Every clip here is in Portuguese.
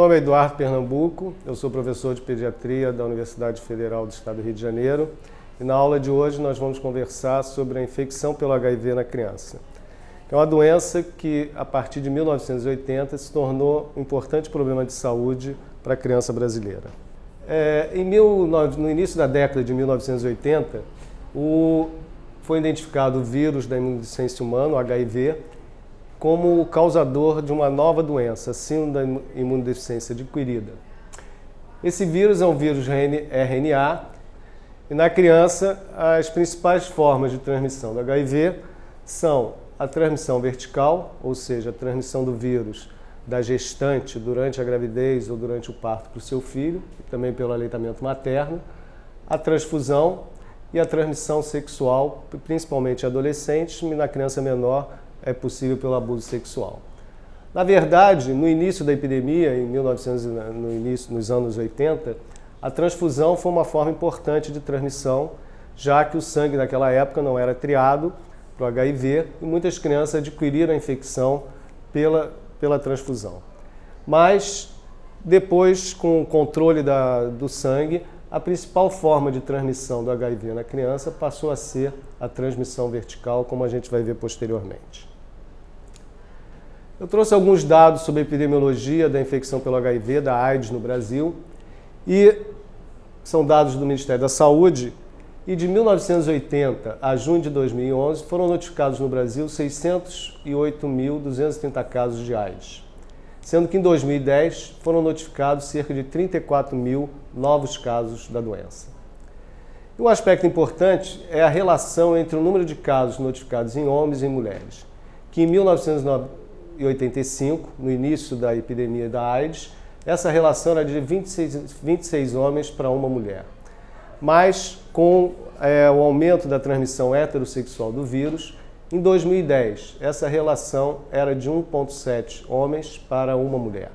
nome é Eduardo Pernambuco, eu sou professor de pediatria da Universidade Federal do Estado do Rio de Janeiro e na aula de hoje nós vamos conversar sobre a infecção pelo HIV na criança. É uma doença que, a partir de 1980, se tornou um importante problema de saúde para a criança brasileira. No início da década de 1980, foi identificado o vírus da imunodeficiência humana, o HIV, como o causador de uma nova doença, a síndrome da imunodeficiência adquirida. Esse vírus é um vírus RNA e na criança as principais formas de transmissão do HIV são a transmissão vertical, ou seja, a transmissão do vírus da gestante durante a gravidez ou durante o parto para o seu filho, e também pelo aleitamento materno, a transfusão e a transmissão sexual, principalmente em adolescentes, e na criança menor é possível pelo abuso sexual. Na verdade, no início da epidemia, nos anos 80, a transfusão foi uma forma importante de transmissão, já que o sangue naquela época não era triado para o HIV e muitas crianças adquiriram a infecção pela transfusão. Mas, depois, com o controle do sangue, a principal forma de transmissão do HIV na criança passou a ser a transmissão vertical, como a gente vai ver posteriormente. Eu trouxe alguns dados sobre a epidemiologia da infecção pelo HIV, da AIDS no Brasil, e são dados do Ministério da Saúde, e de 1980 a junho de 2011 foram notificados no Brasil 608.230 casos de AIDS, sendo que em 2010 foram notificados cerca de 34.000 novos casos da doença. E um aspecto importante é a relação entre o número de casos notificados em homens e em mulheres, que em 1985, no início da epidemia da AIDS, essa relação era de 26 homens para uma mulher. Mas, com o aumento da transmissão heterossexual do vírus, em 2010, essa relação era de 1,7 homens para uma mulher.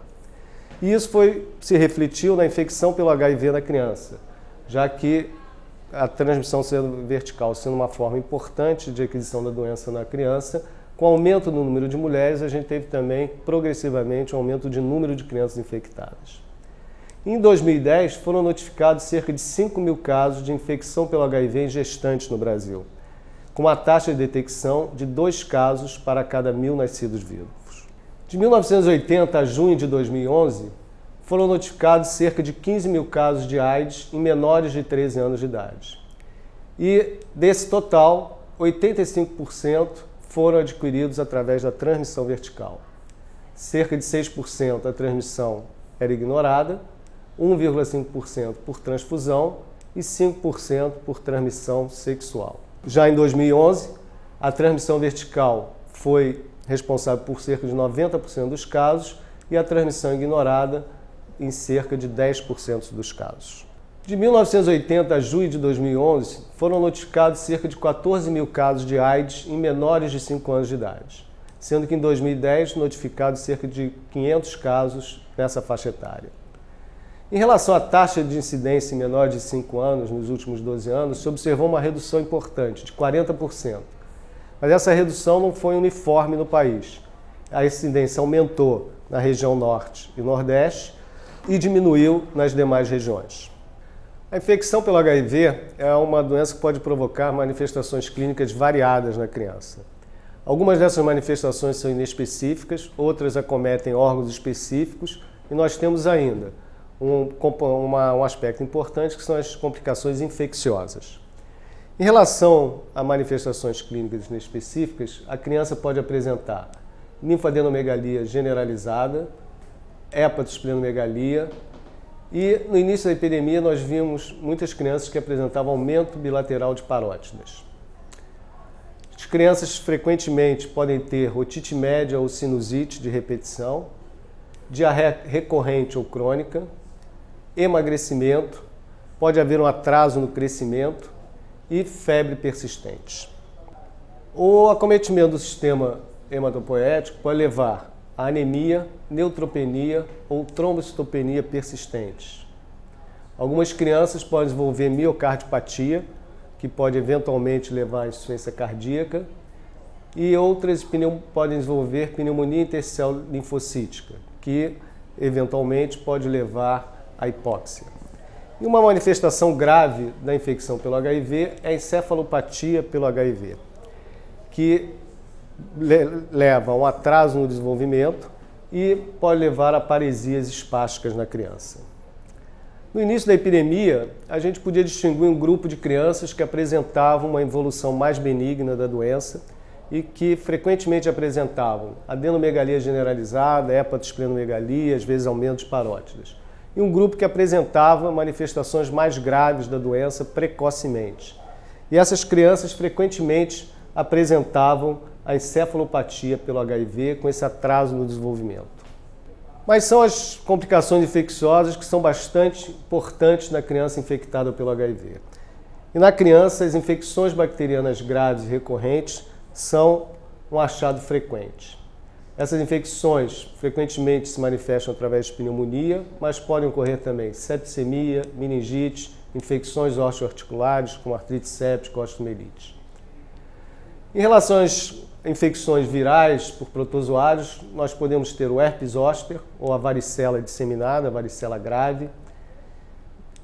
E isso se refletiu na infecção pelo HIV na criança, já que a transmissão vertical sendo uma forma importante de aquisição da doença na criança, com o aumento do número de mulheres, a gente teve também, progressivamente, um aumento de número de crianças infectadas. Em 2010, foram notificados cerca de 5.000 casos de infecção pelo HIV em gestantes no Brasil, com uma taxa de detecção de 2 casos para cada 1.000 nascidos vivos. De 1980 a junho de 2011, foram notificados cerca de 15.000 casos de AIDS em menores de 13 anos de idade. E, desse total, 85% foram adquiridos através da transmissão vertical. Cerca de 6% a transmissão era ignorada, 1,5% por transfusão e 5% por transmissão sexual. Já em 2011, a transmissão vertical foi responsável por cerca de 90% dos casos e a transmissão ignorada em cerca de 10% dos casos. De 1980 a junho de 2011, foram notificados cerca de 14.000 casos de AIDS em menores de 5 anos de idade, sendo que em 2010 notificados cerca de 500 casos nessa faixa etária. Em relação à taxa de incidência em menores de 5 anos, nos últimos 12 anos, se observou uma redução importante, de 40%. Mas essa redução não foi uniforme no país. A incidência aumentou na região norte e nordeste e diminuiu nas demais regiões. A infecção pelo HIV é uma doença que pode provocar manifestações clínicas variadas na criança. Algumas dessas manifestações são inespecíficas, outras acometem órgãos específicos e nós temos ainda um aspecto importante que são as complicações infecciosas. Em relação a manifestações clínicas inespecíficas, a criança pode apresentar linfadenomegalia generalizada, hepatosplenomegalia, e no início da epidemia nós vimos muitas crianças que apresentavam aumento bilateral de parótidas. As crianças frequentemente podem ter otite média ou sinusite de repetição, diarreia recorrente ou crônica, emagrecimento, pode haver um atraso no crescimento e febre persistente. O acometimento do sistema hematopoético pode levar a anemia, neutropenia ou trombocitopenia persistentes. Algumas crianças podem desenvolver miocardiopatia, que pode eventualmente levar à insuficiência cardíaca, e outras podem desenvolver pneumonia intersticial linfocítica, que eventualmente pode levar à hipóxia. E uma manifestação grave da infecção pelo HIV é a encefalopatia pelo HIV, que leva a um atraso no desenvolvimento e pode levar a paresias espásticas na criança. No início da epidemia, a gente podia distinguir um grupo de crianças que apresentavam uma evolução mais benigna da doença e que frequentemente apresentavam adenomegalia generalizada, hepatosplenomegalia, às vezes aumento de parótidas. E um grupo que apresentava manifestações mais graves da doença precocemente. E essas crianças frequentemente apresentavam a encefalopatia pelo HIV com esse atraso no desenvolvimento. Mas são as complicações infecciosas que são bastante importantes na criança infectada pelo HIV. E na criança, as infecções bacterianas graves e recorrentes são um achado frequente. Essas infecções frequentemente se manifestam através de pneumonia, mas podem ocorrer também septicemia, meningite, infecções osteoarticulares, como artrite séptica ou osteomielite. Em relação às infecções virais por protozoários, nós podemos ter o herpes zoster, ou a varicela disseminada, a varicela grave,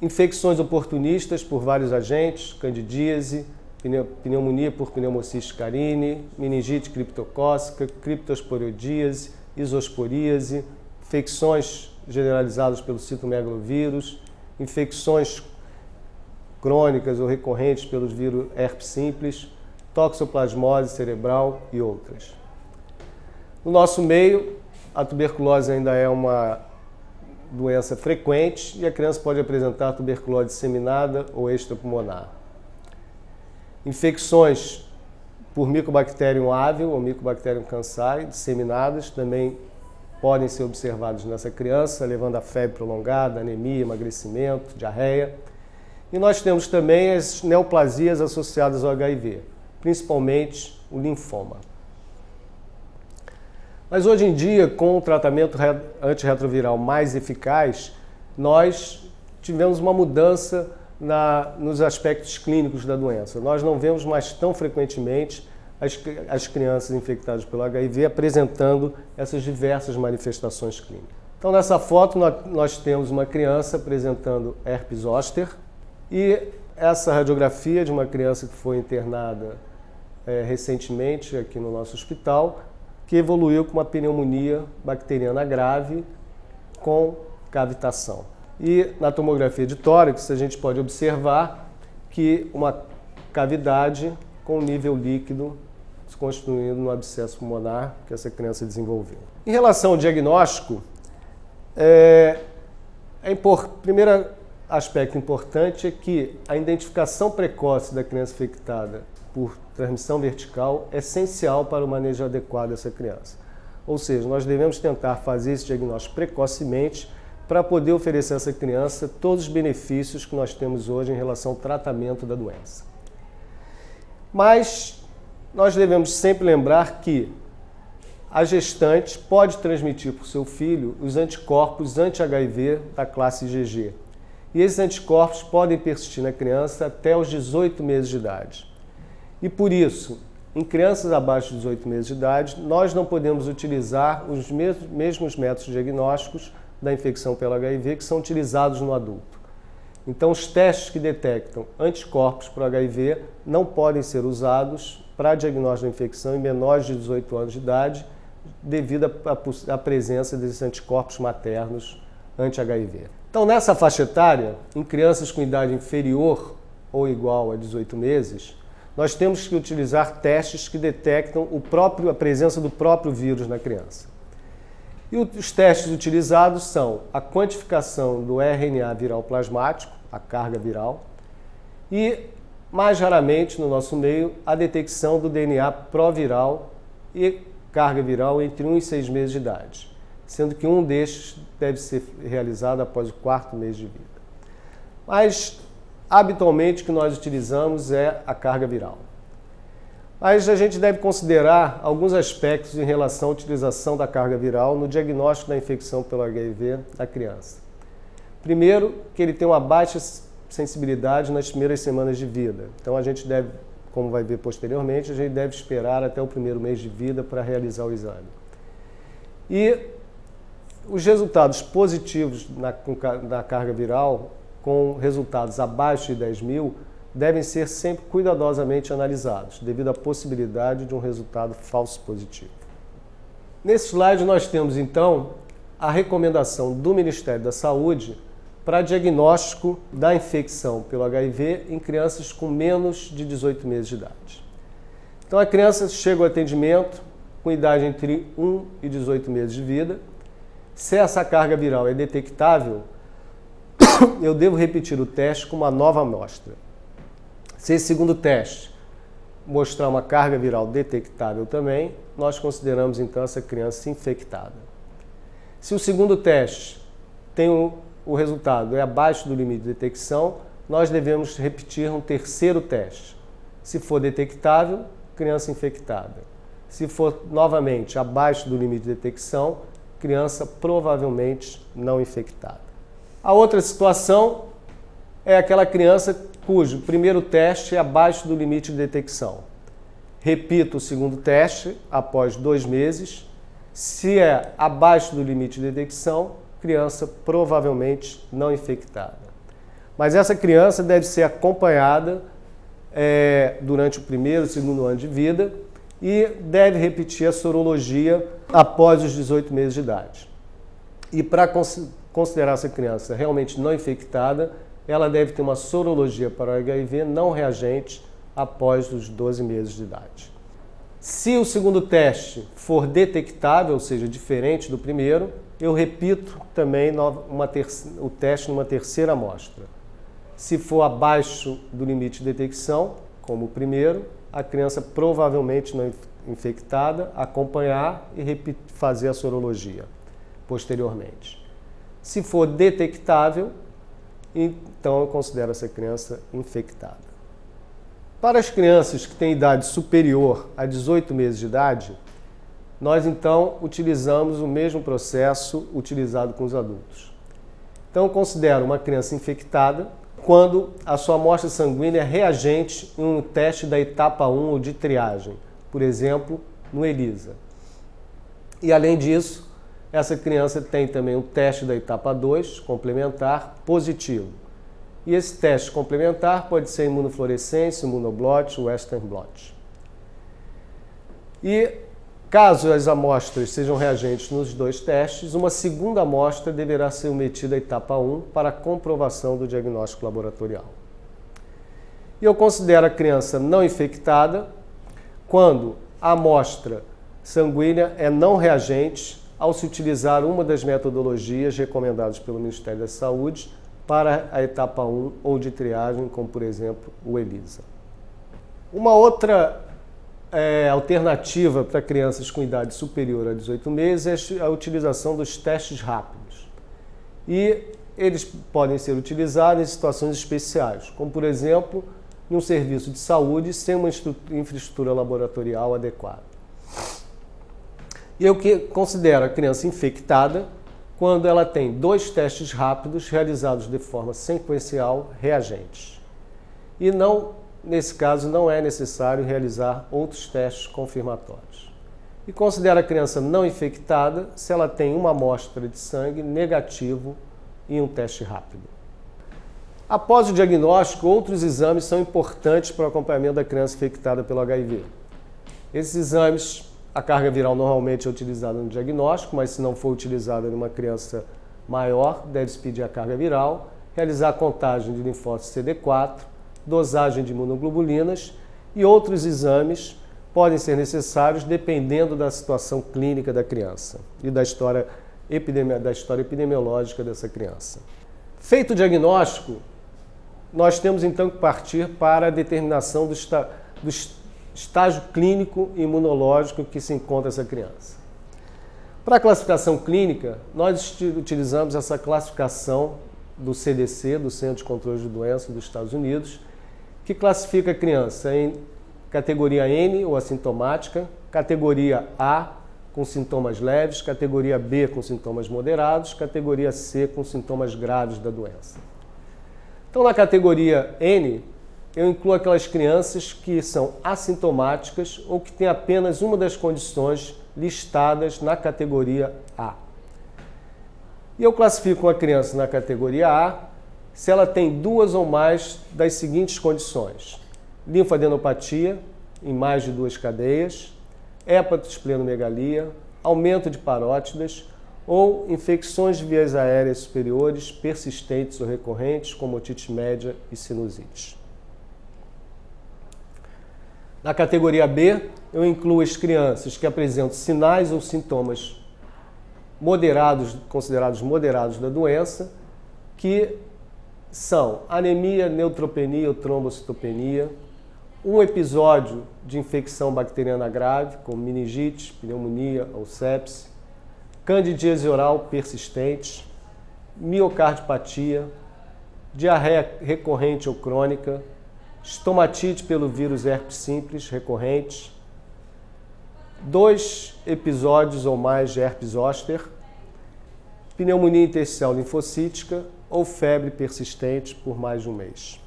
infecções oportunistas por vários agentes, candidíase, pneumonia por pneumociste carine, meningite criptocócica, criptosporidíase, isosporíase, infecções generalizadas pelo citomegalovírus, infecções crônicas ou recorrentes pelos vírus herpes simples, toxoplasmose cerebral e outras. No nosso meio, a tuberculose ainda é uma doença frequente e a criança pode apresentar tuberculose disseminada ou extrapulmonar. Infecções por Mycobacterium avium ou Mycobacterium cancer disseminadas também podem ser observadas nessa criança, levando a febre prolongada, anemia, emagrecimento, diarreia. E nós temos também as neoplasias associadas ao HIV, principalmente o linfoma. Mas hoje em dia, com o tratamento antirretroviral mais eficaz, nós tivemos uma mudança nos aspectos clínicos da doença. Nós não vemos mais tão frequentemente as crianças infectadas pelo HIV apresentando essas diversas manifestações clínicas. Então, nessa foto, nós temos uma criança apresentando herpes zoster e essa radiografia de uma criança que foi internada recentemente aqui no nosso hospital, que evoluiu com uma pneumonia bacteriana grave com cavitação. E na tomografia de tórax a gente pode observar que uma cavidade com nível líquido se constituindo no abscesso pulmonar que essa criança desenvolveu. Em relação ao diagnóstico, o primeiro aspecto importante é que a identificação precoce da criança infectada por transmissão vertical é essencial para o manejo adequado dessa criança. Ou seja, nós devemos tentar fazer esse diagnóstico precocemente para poder oferecer a essa criança todos os benefícios que nós temos hoje em relação ao tratamento da doença. Mas nós devemos sempre lembrar que a gestante pode transmitir para o seu filho os anticorpos anti-HIV da classe IgG. E esses anticorpos podem persistir na criança até os 18 meses de idade. E por isso, em crianças abaixo de 18 meses de idade, nós não podemos utilizar os mesmos métodos diagnósticos da infecção pelo HIV que são utilizados no adulto. Então, os testes que detectam anticorpos para o HIV não podem ser usados para diagnóstico da infecção em menores de 18 anos de idade, devido à presença desses anticorpos maternos anti-HIV. Então, nessa faixa etária, em crianças com idade inferior ou igual a 18 meses, nós temos que utilizar testes que detectam a presença do próprio vírus na criança. E os testes utilizados são a quantificação do RNA viral plasmático, a carga viral, e, mais raramente no nosso meio, a detecção do DNA proviral e carga viral entre 1 e 6 meses de idade, sendo que um destes deve ser realizado após o 4º mês de vida. Mas, habitualmente, o que nós utilizamos é a carga viral. Mas a gente deve considerar alguns aspectos em relação à utilização da carga viral no diagnóstico da infecção pelo HIV da criança. Primeiro, que ele tem uma baixa sensibilidade nas primeiras semanas de vida. Então a gente deve, como vai ver posteriormente, a gente deve esperar até o 1º mês de vida para realizar o exame. E Os resultados positivos na carga viral, com resultados abaixo de 10.000, devem ser sempre cuidadosamente analisados, devido à possibilidade de um resultado falso positivo. Nesse slide nós temos então a recomendação do Ministério da Saúde para diagnóstico da infecção pelo HIV em crianças com menos de 18 meses de idade. Então a criança chega ao atendimento com idade entre 1 e 18 meses de vida. Se essa carga viral é detectável, eu devo repetir o teste com uma nova amostra. Se esse segundo teste mostrar uma carga viral detectável também, nós consideramos então essa criança infectada. Se o segundo teste tem o resultado é abaixo do limite de detecção, nós devemos repetir um terceiro teste. Se for detectável, criança infectada. Se for novamente abaixo do limite de detecção, criança provavelmente não infectada. A outra situação é aquela criança cujo primeiro teste é abaixo do limite de detecção. Repito o segundo teste após 2 meses. Se é abaixo do limite de detecção, criança provavelmente não infectada. Mas essa criança deve ser acompanhada durante o primeiro e segundo ano de vida e deve repetir a sorologia após os 18 meses de idade. E para considerar essa criança realmente não infectada, ela deve ter uma sorologia para o HIV não reagente após os 12 meses de idade. Se o segundo teste for detectável, ou seja, diferente do primeiro, eu repito também o teste numa terceira amostra. Se for abaixo do limite de detecção, como o primeiro, a criança provavelmente não infectada, acompanhar e fazer a sorologia posteriormente. Se for detectável, então eu considero essa criança infectada. Para as crianças que têm idade superior a 18 meses de idade, nós então utilizamos o mesmo processo utilizado com os adultos. Então eu considero uma criança infectada quando a sua amostra sanguínea é reagente em um teste da etapa 1 ou de triagem, por exemplo, no ELISA. E além disso, essa criança tem também um teste da etapa 2, complementar, positivo. E esse teste complementar pode ser imunofluorescência, imunoblot, western blot. E caso as amostras sejam reagentes nos 2 testes, uma segunda amostra deverá ser submetida à etapa 1 para a comprovação do diagnóstico laboratorial. E eu considero a criança não infectada quando a amostra sanguínea é não reagente ao se utilizar uma das metodologias recomendadas pelo Ministério da Saúde para a etapa 1 ou de triagem, como por exemplo o ELISA. Uma outra alternativa para crianças com idade superior a 18 meses é a utilização dos testes rápidos. E eles podem ser utilizados em situações especiais, como por exemplo, em um serviço de saúde sem uma infraestrutura laboratorial adequada. E eu considero a criança infectada quando ela tem 2 testes rápidos realizados de forma sequencial reagentes. E nesse caso, não é necessário realizar outros testes confirmatórios. E considero a criança não infectada se ela tem uma amostra de sangue negativo em um teste rápido. Após o diagnóstico, outros exames são importantes para o acompanhamento da criança infectada pelo HIV. Esses exames, a carga viral normalmente é utilizada no diagnóstico, mas se não for utilizada em uma criança maior, deve-se pedir a carga viral, realizar a contagem de linfócitos CD4, dosagem de imunoglobulinas e outros exames podem ser necessários dependendo da situação clínica da criança e da história epidemiológica dessa criança. Feito o diagnóstico, nós temos então que partir para a determinação do estágio clínico e imunológico que se encontra essa criança. Para a classificação clínica, nós utilizamos essa classificação do CDC, do Centro de Controle de Doenças dos Estados Unidos, que classifica a criança em categoria N, ou assintomática, categoria A, com sintomas leves, categoria B, com sintomas moderados, categoria C, com sintomas graves da doença. Então, na categoria N, eu incluo aquelas crianças que são assintomáticas ou que têm apenas uma das condições listadas na categoria A. E eu classifico uma criança na categoria A se ela tem 2 ou mais das seguintes condições: linfadenopatia em mais de 2 cadeias, hepatosplenomegalia, aumento de parótidas ou infecções de vias aéreas superiores persistentes ou recorrentes, como otite média e sinusite. Na categoria B, eu incluo as crianças que apresentam sinais ou sintomas moderados, considerados moderados da doença, que são anemia, neutropenia ou trombocitopenia, um episódio de infecção bacteriana grave, como meningite, pneumonia ou sepse, candidíase oral persistente, miocardiopatia, diarreia recorrente ou crônica, estomatite pelo vírus herpes simples recorrente, 2 episódios ou mais de herpes zoster, pneumonia intersticial linfocítica ou febre persistente por mais de um mês.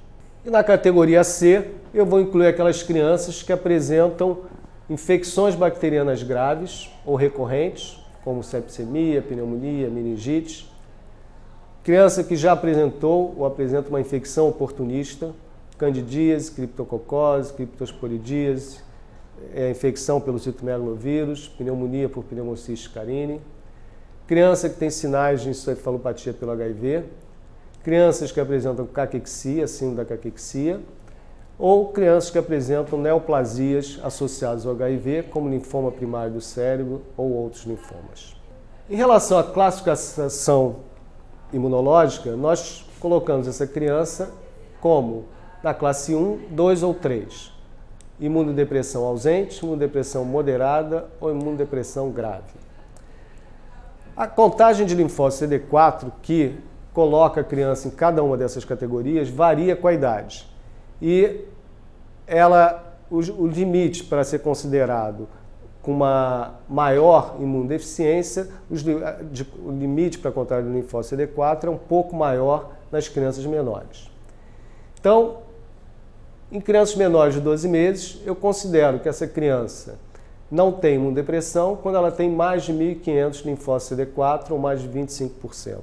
E na categoria C, eu vou incluir aquelas crianças que apresentam infecções bacterianas graves ou recorrentes, como sepsemia, pneumonia, meningite, criança que já apresentou ou apresenta uma infecção oportunista, candidíase, criptococose, criptosporidíase, infecção pelo citomegalovírus, pneumonia por pneumocystis carini, criança que tem sinais de encefalopatia pelo HIV, crianças que apresentam caquexia, síndrome da caquexia, ou crianças que apresentam neoplasias associadas ao HIV, como linfoma primário do cérebro ou outros linfomas. Em relação à classificação imunológica, nós colocamos essa criança como na classe 1, 2 ou 3. Imunodepressão ausente, imunodepressão moderada ou imunodepressão grave. A contagem de linfócitos CD4 que coloca a criança em cada uma dessas categorias varia com a idade. E o limite para ser considerado com uma maior imunodeficiência, o limite para a contagem de linfócito CD4 é um pouco maior nas crianças menores. Então, em crianças menores de 12 meses, eu considero que essa criança não tem imunodepressão quando ela tem mais de 1.500 linfócitos CD4 ou mais de 25%.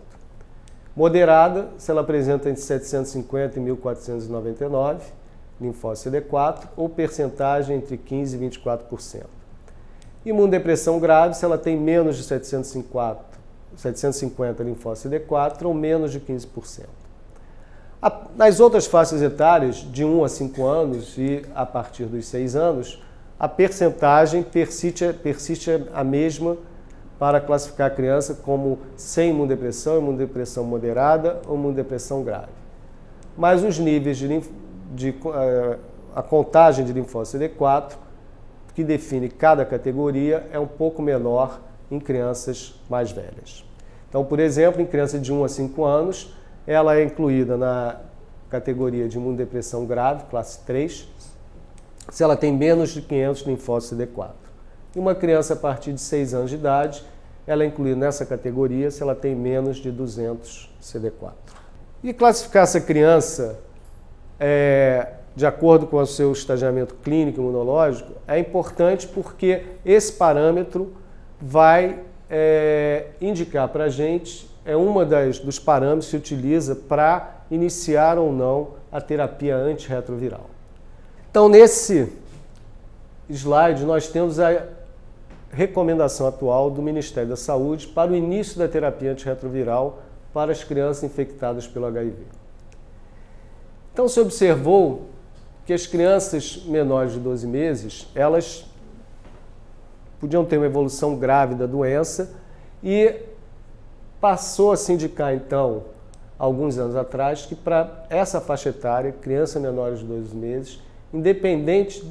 Moderada, se ela apresenta entre 750 e 1.499 linfócitos CD4 ou percentagem entre 15% e 24%. Imunodepressão grave, se ela tem menos de 750 linfócitos CD4 ou menos de 15%. Nas outras faixas etárias, de 1 a 5 anos e a partir dos 6 anos, a percentagem persiste a mesma para classificar a criança como sem imunodepressão, imunodepressão moderada ou imunodepressão grave. Mas os níveis a contagem de linfócito CD4, que define cada categoria, é um pouco menor em crianças mais velhas. Então, por exemplo, em criança de 1 a 5 anos, ela é incluída na categoria de imunodepressão grave, classe 3, se ela tem menos de 500 linfócitos CD4. E uma criança a partir de 6 anos de idade, ela é incluída nessa categoria se ela tem menos de 200 CD4. E classificar essa criança de acordo com o seu estagiamento clínico e imunológico é importante porque esse parâmetro vai indicar para a gente, dos parâmetros que se utiliza para iniciar ou não a terapia antirretroviral. Então, nesse slide, nós temos a recomendação atual do Ministério da Saúde para o início da terapia antirretroviral para as crianças infectadas pelo HIV. Então, se observou que as crianças menores de 12 meses, elas podiam ter uma evolução grave da doença e passou a se indicar, então, alguns anos atrás, que para essa faixa etária, criança menor de 12 meses, independente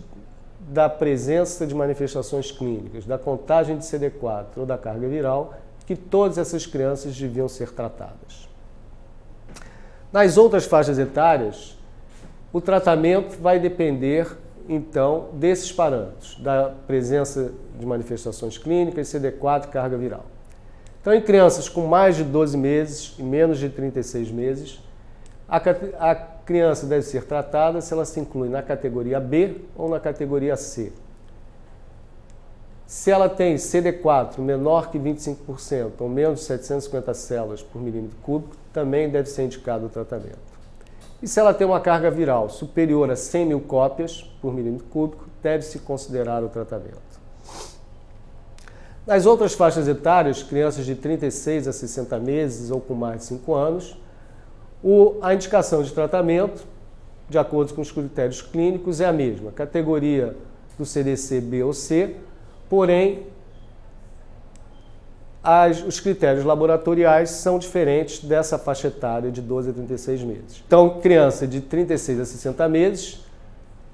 da presença de manifestações clínicas, da contagem de CD4 ou da carga viral, que todas essas crianças deviam ser tratadas. Nas outras faixas etárias, o tratamento vai depender, então, desses parâmetros, da presença de manifestações clínicas, CD4 e carga viral. Então, em crianças com mais de 12 meses e menos de 36 meses, a criança deve ser tratada se ela se inclui na categoria B ou na categoria C. Se ela tem CD4 menor que 25% ou menos de 750 células por milímetro cúbico, também deve ser indicado o tratamento. E se ela tem uma carga viral superior a 100 mil cópias por milímetro cúbico, deve-se considerar o tratamento. Nas outras faixas etárias, crianças de 36 a 60 meses ou com mais de 5 anos, a indicação de tratamento, de acordo com os critérios clínicos, é a mesma, categoria do CDC B ou C, porém, os critérios laboratoriais são diferentes dessa faixa etária de 12 a 36 meses. Então, criança de 36 a 60 meses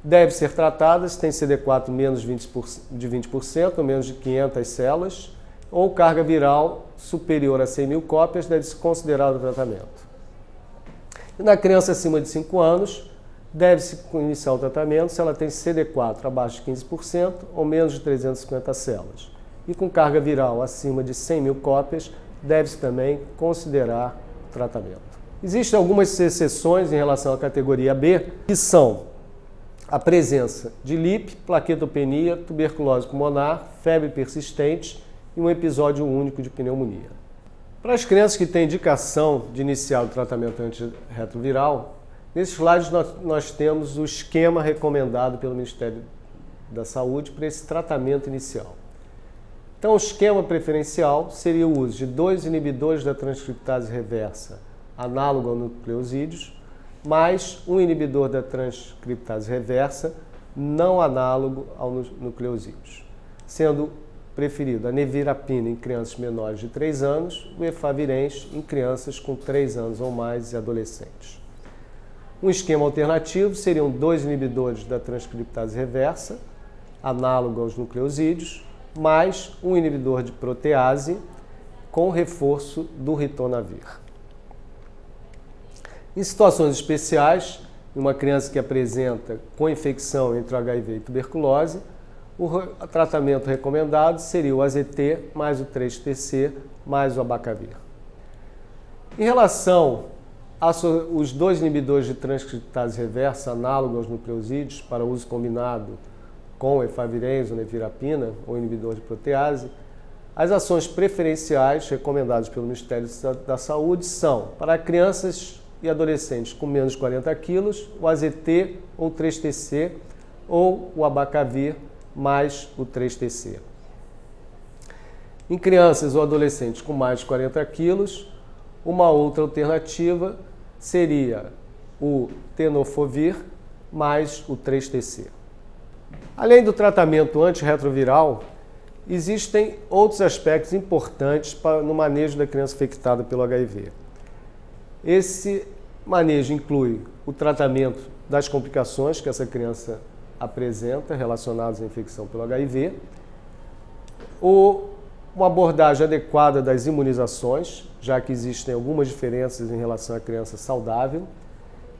deve ser tratada se tem CD4 menos de 20% ou menos de 500 células, ou carga viral superior a 100 mil cópias, deve-se considerar o tratamento. E na criança acima de 5 anos, deve-se iniciar o tratamento se ela tem CD4 abaixo de 15% ou menos de 350 células. E com carga viral acima de 100 mil cópias, deve-se também considerar o tratamento. Existem algumas exceções em relação à categoria B, que são a presença de LIP, plaquetopenia, tuberculose pulmonar, febre persistente e um episódio único de pneumonia. Para as crianças que têm indicação de iniciar o tratamento antirretroviral, nesses slides nós temos o esquema recomendado pelo Ministério da Saúde para esse tratamento inicial. Então, o esquema preferencial seria o uso de 2 inibidores da transcriptase reversa, análogo aos nucleosídeos, mais um inibidor da transcriptase reversa, não análogo aos nucleosídeos, sendo preferido a nevirapina em crianças menores de 3 anos, o efavirenz em crianças com 3 anos ou mais e adolescentes. Um esquema alternativo seriam 2 inibidores da transcriptase reversa, análogo aos nucleosídeos, mais um inibidor de protease com reforço do ritonavir. Em situações especiais, uma criança que apresenta co-infecção entre o HIV e tuberculose, o tratamento recomendado seria o AZT mais o 3-TC mais o abacavir. Em relação aos 2 inibidores de transcriptase reversa análogo aos nucleosídeos para uso combinado com efavirenz ou nevirapina, ou inibidor de protease, as ações preferenciais recomendadas pelo Ministério da Saúde são para crianças e adolescentes com menos de 40 quilos, o AZT ou 3-TC ou o abacavir mais o 3-TC. Em crianças ou adolescentes com mais de 40 quilos, uma outra alternativa seria o tenofovir mais o 3-TC. Além do tratamento antirretroviral, existem outros aspectos importantes no manejo da criança infectada pelo HIV. Esse manejo inclui o tratamento das complicações que essa criança apresenta relacionadas à infecção pelo HIV, uma abordagem adequada das imunizações, já que existem algumas diferenças em relação à criança saudável,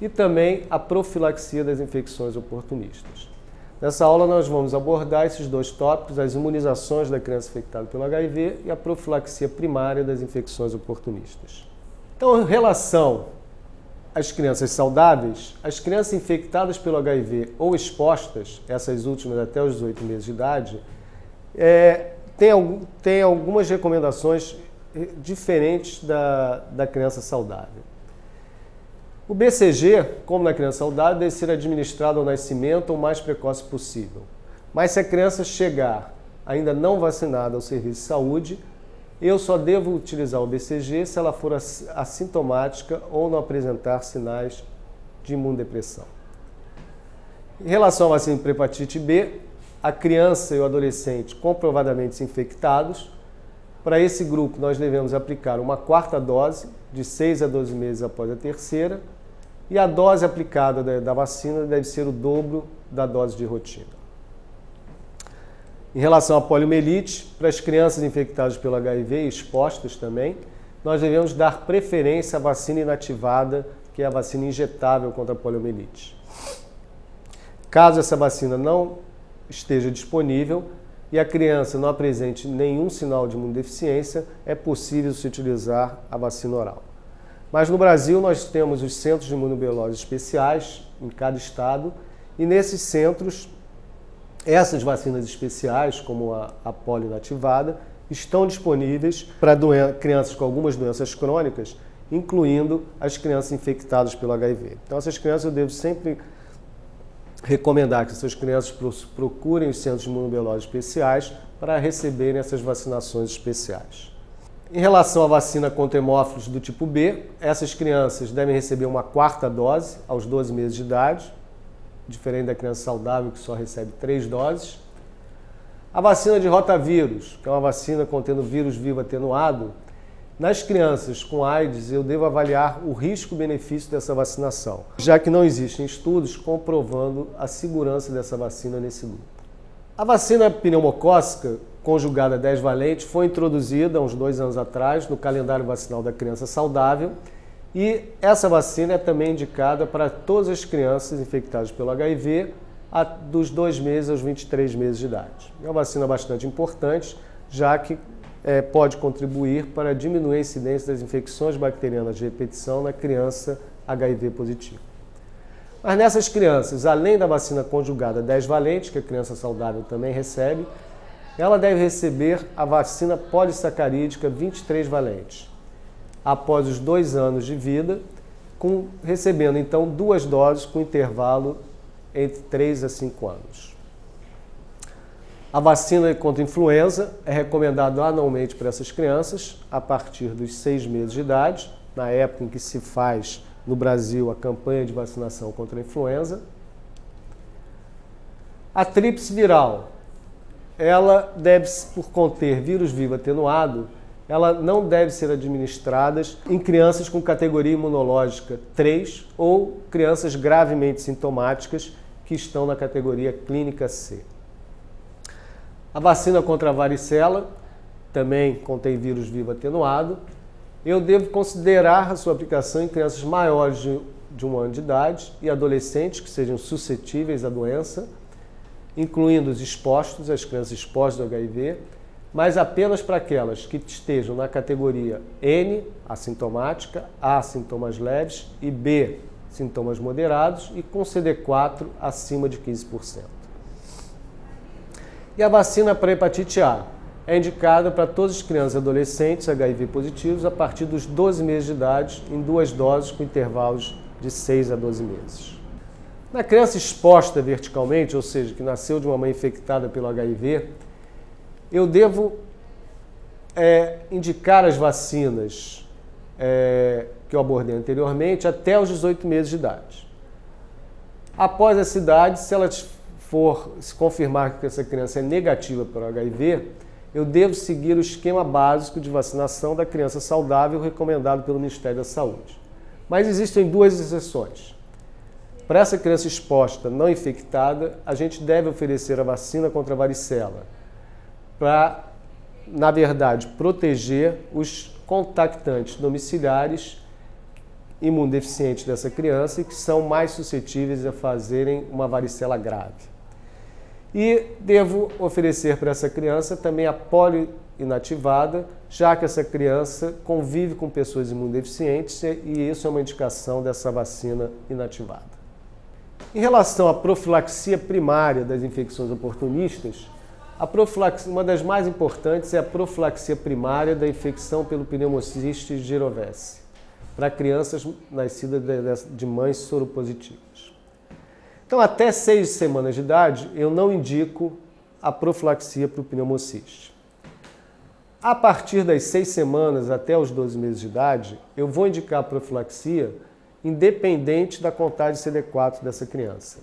e também a profilaxia das infecções oportunistas. Nessa aula nós vamos abordar esses 2 tópicos, as imunizações da criança infectada pelo HIV e a profilaxia primária das infecções oportunistas. Então, em relação às crianças saudáveis, as crianças infectadas pelo HIV ou expostas, essas últimas até os 18 meses de idade, tem algumas recomendações diferentes da criança saudável. O BCG, como na criança saudável, deve ser administrado ao nascimento o mais precoce possível. Mas se a criança chegar ainda não vacinada ao serviço de saúde, eu só devo utilizar o BCG se ela for assintomática ou não apresentar sinais de imunodepressão. Em relação à vacina para hepatite B, a criança e o adolescente comprovadamente infectados, para esse grupo nós devemos aplicar uma 4ª dose, de 6 a 12 meses após a 3ª, e a dose aplicada da vacina deve ser o dobro da dose de rotina. Em relação à poliomielite, para as crianças infectadas pelo HIV e expostas também, nós devemos dar preferência à vacina inativada, que é a vacina injetável contra a poliomielite. Caso essa vacina não esteja disponível e a criança não apresente nenhum sinal de imunodeficiência, é possível se utilizar a vacina oral. Mas no Brasil nós temos os centros de imunobiológicos especiais em cada estado e nesses centros Essas vacinas especiais, como a polio inativada, estão disponíveis para crianças com algumas doenças crônicas, incluindo as crianças infectadas pelo HIV. Então, essas crianças eu devo sempre recomendar que essas crianças procurem os centros imunobiológicos especiais para receberem essas vacinações especiais. Em relação à vacina contra hemófilos do tipo B, essas crianças devem receber uma 4ª dose aos 12 meses de idade, diferente da criança saudável que só recebe 3 doses. A vacina de rotavírus, que é uma vacina contendo vírus vivo atenuado, nas crianças com AIDS eu devo avaliar o risco-benefício dessa vacinação, já que não existem estudos comprovando a segurança dessa vacina nesse grupo. A vacina pneumocócica conjugada 10 valente foi introduzida há uns 2 anos atrás no calendário vacinal da criança saudável e essa vacina é também indicada para todas as crianças infectadas pelo HIV dos 2 meses aos 23 meses de idade. É uma vacina bastante importante, já que pode contribuir para diminuir a incidência das infecções bacterianas de repetição na criança HIV positiva. Mas nessas crianças, além da vacina conjugada 10 valente, que a criança saudável também recebe, ela deve receber a vacina polissacarídica 23 valente, após os 2 anos de vida, recebendo então 2 doses com intervalo entre 3 a 5 anos. A vacina contra influenza é recomendada anualmente para essas crianças a partir dos 6 meses de idade, na época em que se faz no Brasil a campanha de vacinação contra a influenza. A tríplice viral, ela deve, por conter vírus vivo atenuado, ela não deve ser administrada em crianças com categoria imunológica 3 ou crianças gravemente sintomáticas que estão na categoria clínica C. A vacina contra a varicela também contém vírus vivo atenuado. Eu devo considerar a sua aplicação em crianças maiores de 1 ano de idade e adolescentes que sejam suscetíveis à doença, incluindo os expostos, as crianças expostas ao HIV, mas apenas para aquelas que estejam na categoria N, assintomática, A, sintomas leves, e B, sintomas moderados, e com CD4 acima de 15%. E a vacina para hepatite A é indicada para todas as crianças e adolescentes HIV positivos a partir dos 12 meses de idade, em 2 doses com intervalos de 6 a 12 meses. Na criança exposta verticalmente, ou seja, que nasceu de uma mãe infectada pelo HIV, eu devo indicar as vacinas que eu abordei anteriormente até os 18 meses de idade. Após essa idade, se ela se confirmar que essa criança é negativa para o HIV, eu devo seguir o esquema básico de vacinação da criança saudável recomendado pelo Ministério da Saúde. Mas existem 2 exceções. Para essa criança exposta não infectada, a gente deve oferecer a vacina contra a varicela para, na verdade, proteger os contactantes domiciliares imunodeficientes dessa criança e que são mais suscetíveis a fazerem uma varicela grave. E devo oferecer para essa criança também a polio inativada, já que essa criança convive com pessoas imunodeficientes e isso é uma indicação dessa vacina inativada. Em relação à profilaxia primária das infecções oportunistas, uma das mais importantes é a profilaxia primária da infecção pelo pneumocystis jirovecii, para crianças nascidas de mães soropositivas. Então, até 6 semanas de idade, eu não indico a profilaxia para o pneumocystis. A partir das 6 semanas até os 12 meses de idade, eu vou indicar a profilaxia independente da contagem CD4 dessa criança.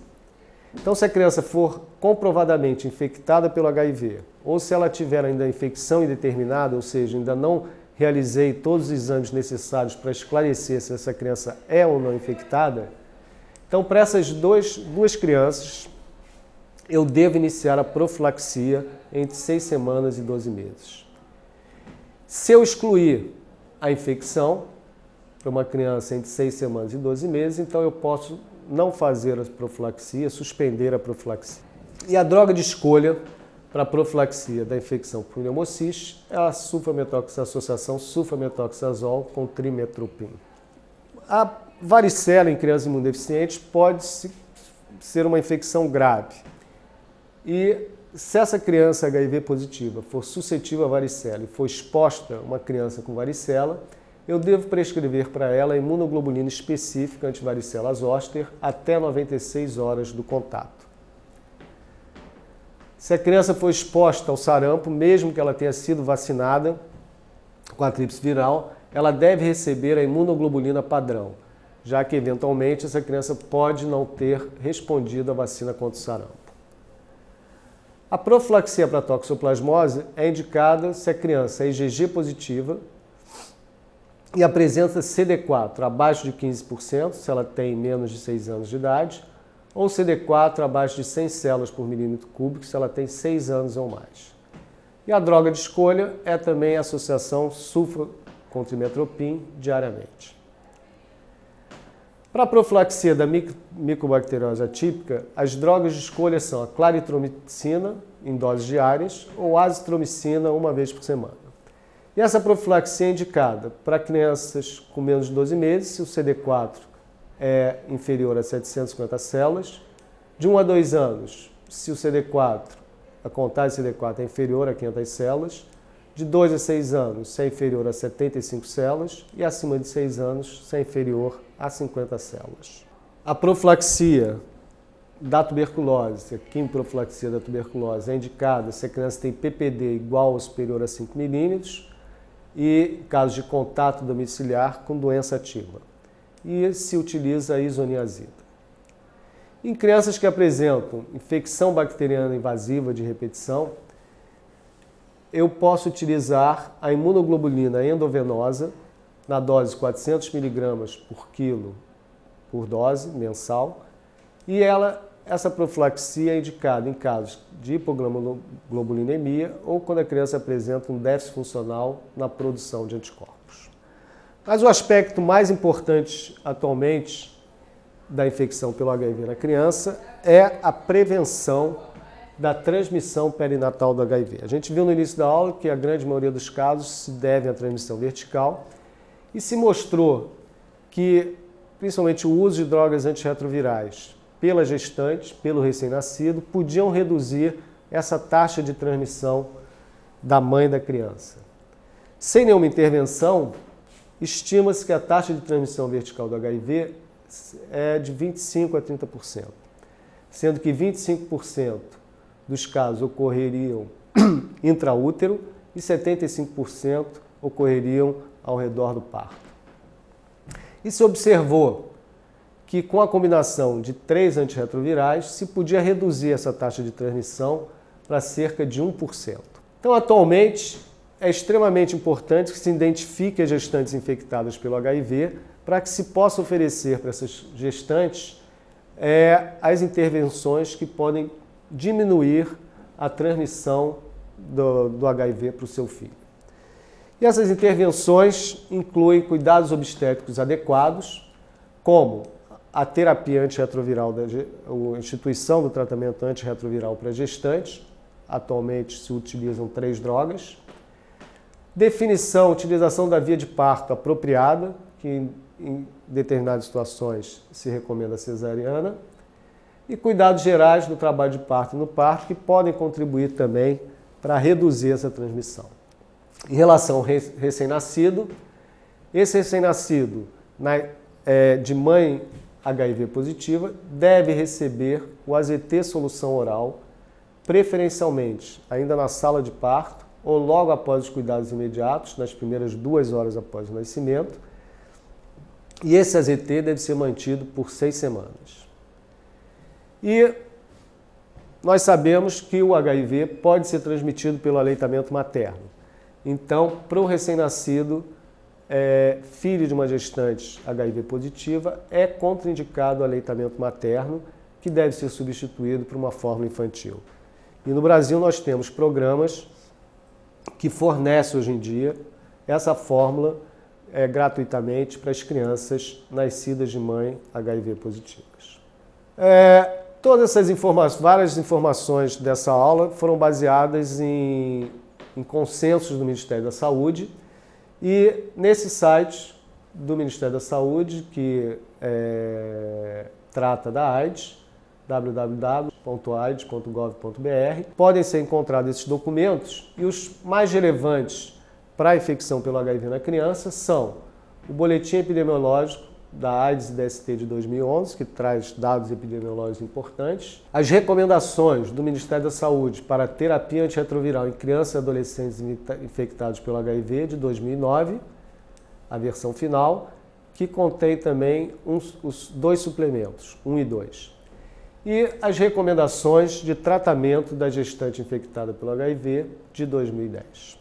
Então, se a criança for comprovadamente infectada pelo HIV, ou se ela tiver ainda infecção indeterminada, ou seja, ainda não realizei todos os exames necessários para esclarecer se essa criança é ou não infectada, então, para essas duas crianças, eu devo iniciar a profilaxia entre 6 semanas e 12 meses. Se eu excluir a infecção para uma criança entre 6 semanas e 12 meses, então eu posso não fazer a profilaxia, suspender a profilaxia. E a droga de escolha para a profilaxia da infecção por pneumocystis é a associação sulfametoxazol com trimetoprim. A varicela em crianças imunodeficientes pode ser uma infecção grave. E se essa criança HIV positiva for suscetível à varicela e for exposta a uma criança com varicela, eu devo prescrever para ela a imunoglobulina específica antivaricela zoster até 96 horas do contato. Se a criança for exposta ao sarampo, mesmo que ela tenha sido vacinada com a tríplice viral, ela deve receber a imunoglobulina padrão, já que eventualmente essa criança pode não ter respondido à vacina contra o sarampo. A profilaxia para toxoplasmose é indicada se a criança é IgG positiva e apresenta CD4 abaixo de 15%, se ela tem menos de 6 anos de idade, ou CD4 abaixo de 100 células por milímetro cúbico, se ela tem 6 anos ou mais. E a droga de escolha é também a associação sulfa com trimestoprim diariamente. Para a profilaxia da micobacteriose atípica, as drogas de escolha são a claritromicina, em doses diárias, ou azitromicina, uma vez por semana. E essa profilaxia é indicada para crianças com menos de 12 meses, se o CD4 é inferior a 750 células, de 1 a 2 anos, se o CD4, a contagem CD4 é inferior a 500 células, de 2 a 6 anos, se é inferior a 75 células, e acima de 6 anos, se é inferior a 50 células. A profilaxia da tuberculose, a quimioprofilaxia da tuberculose, é indicada se a criança tem PPD igual ou superior a 5 milímetros e casos de contato domiciliar com doença ativa. E se utiliza a isoniazida. Em crianças que apresentam infecção bacteriana invasiva de repetição, eu posso utilizar a imunoglobulina endovenosa na dose 400 mg por quilo por dose mensal, e essa profilaxia é indicada em casos de hipoglobulinemia ou quando a criança apresenta um déficit funcional na produção de anticorpos. Mas o aspecto mais importante atualmente da infecção pelo HIV na criança é a prevenção da transmissão perinatal do HIV. A gente viu no início da aula que a grande maioria dos casos se devem à transmissão vertical e se mostrou que, principalmente o uso de drogas antirretrovirais pela gestante, pelo recém-nascido, podiam reduzir essa taxa de transmissão da mãe da criança. Sem nenhuma intervenção, estima-se que a taxa de transmissão vertical do HIV é de 25% a 30%, sendo que 25% dos casos ocorreriam intraútero e 75% ocorreriam ao redor do parto. E se observou que com a combinação de 3 antirretrovirais se podia reduzir essa taxa de transmissão para cerca de 1%. Então, atualmente, é extremamente importante que se identifique as gestantes infectadas pelo HIV para que se possa oferecer para essas gestantes as intervenções que podem diminuir a transmissão do HIV para o seu filho. E essas intervenções incluem cuidados obstétricos adequados, como a terapia antirretroviral, a instituição do tratamento antirretroviral para gestantes. Atualmente se utilizam 3 drogas. Utilização da via de parto apropriada, que em determinadas situações se recomenda a cesariana. E cuidados gerais no trabalho de parto e no parto, que podem contribuir também para reduzir essa transmissão. Em relação ao recém-nascido, esse recém-nascido de mãe HIV positiva deve receber o AZT solução oral, preferencialmente ainda na sala de parto ou logo após os cuidados imediatos, nas primeiras 2 horas após o nascimento. E esse AZT deve ser mantido por 6 semanas. E nós sabemos que o HIV pode ser transmitido pelo aleitamento materno. Então, para o recém-nascido, filho de uma gestante HIV positiva, é contraindicado o aleitamento materno, que deve ser substituído por uma fórmula infantil. E no Brasil nós temos programas que fornecem hoje em dia essa fórmula gratuitamente para as crianças nascidas de mãe HIV positivas. Todas essas informações, várias informações dessa aula foram baseadas em consensos do Ministério da Saúde e nesse site do Ministério da Saúde, que trata da AIDS, www saúde.aids.gov.br. Podem ser encontrados esses documentos e os mais relevantes para a infecção pelo HIV na criança são o Boletim Epidemiológico da AIDS e DST de 2011, que traz dados epidemiológicos importantes, as recomendações do Ministério da Saúde para terapia antirretroviral em crianças e adolescentes infectados pelo HIV de 2009, a versão final, que contém também os dois suplementos, 1 e 2. E as recomendações de tratamento da gestante infectada pelo HIV de 2010.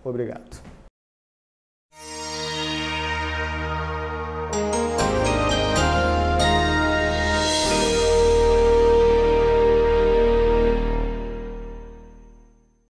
Obrigado.